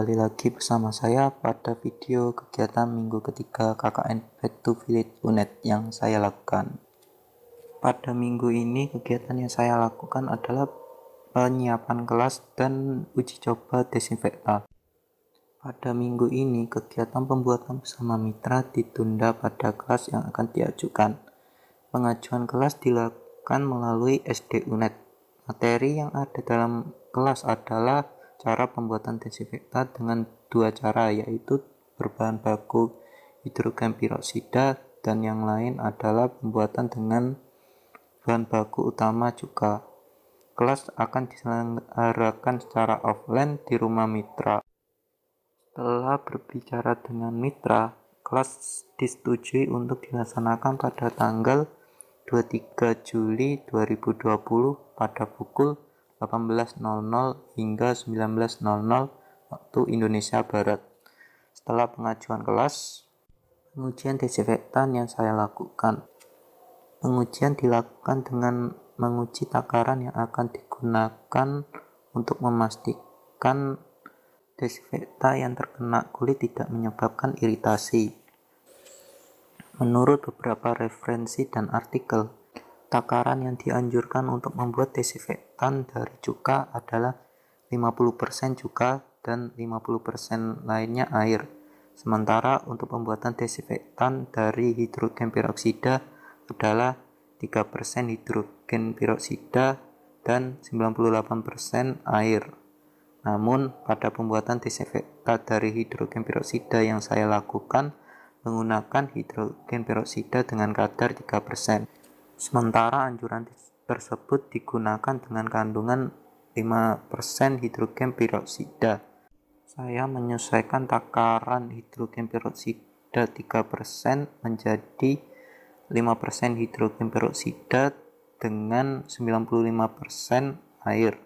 kembali lagi bersama saya pada video kegiatan minggu ketiga KKN Back to Village UNED yang saya lakukan. Pada minggu ini kegiatan yang saya lakukan adalah penyiapan kelas dan uji coba desinfektan. Pada minggu ini kegiatan pembuatan bersama mitra ditunda pada kelas yang akan diajukan. Pengajuan kelas dilakukan melalui SD UNED. Materi yang ada dalam kelas adalah cara pembuatan desinfektan dengan dua cara, yaitu berbahan baku hidrogen peroksida dan yang lain adalah pembuatan dengan bahan baku utama cuka. Kelas akan diselenggarakan secara offline di rumah mitra. Setelah berbicara dengan mitra, kelas disetujui untuk dilaksanakan pada tanggal 23 Juli 2020 pada pukul 18.00 hingga 19.00 waktu Indonesia Barat. Setelah pengajuan kelas, pengujian desinfektan yang saya lakukan. Pengujian dilakukan dengan menguji takaran yang akan digunakan untuk memastikan desinfektan yang terkena kulit tidak menyebabkan iritasi. Menurut beberapa referensi dan artikel, takaran yang dianjurkan untuk membuat desinfektan dari cuka adalah 50% cuka dan 50% lainnya air. Sementara untuk pembuatan desinfektan dari hidrogen peroksida adalah 3% hidrogen peroksida dan 98% air. Namun, pada pembuatan desinfektan dari hidrogen peroksida yang saya lakukan menggunakan hidrogen peroksida dengan kadar 3%. Sementara anjuran tersebut digunakan dengan kandungan 5% hidrogen peroksida. Saya menyesuaikan takaran hidrogen peroksida 3% menjadi 5% hidrogen peroksida dengan 95% air.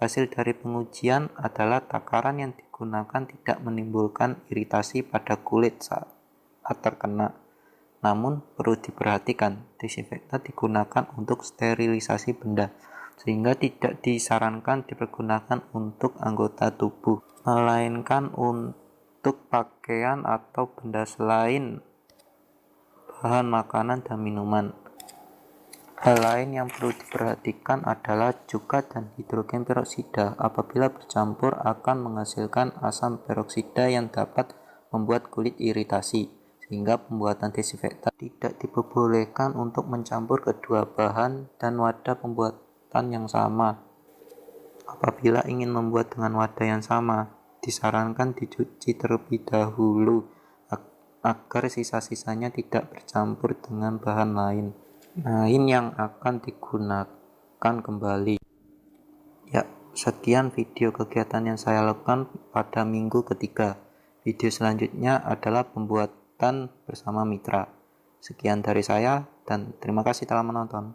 Hasil dari pengujian adalah takaran yang digunakan tidak menimbulkan iritasi pada kulit saat terkena. Namun perlu diperhatikan, desinfektan digunakan untuk sterilisasi benda, sehingga tidak disarankan dipergunakan untuk anggota tubuh, melainkan untuk pakaian atau benda selain bahan makanan dan minuman. Hal lain yang perlu diperhatikan adalah cuka dan hidrogen peroksida apabila bercampur akan menghasilkan asam peroksida yang dapat membuat kulit iritasi, sehingga pembuatan desinfektan tidak diperbolehkan untuk mencampur kedua bahan dan wadah pembuatan yang sama. Apabila ingin membuat dengan wadah yang sama, disarankan dicuci terlebih dahulu agar sisa-sisanya tidak bercampur dengan bahan lain yang akan digunakan kembali. Ya, sekian video kegiatan yang saya lakukan pada minggu ketiga. Video selanjutnya adalah pembuatan bersama mitra. Sekian dari saya dan terima kasih telah menonton.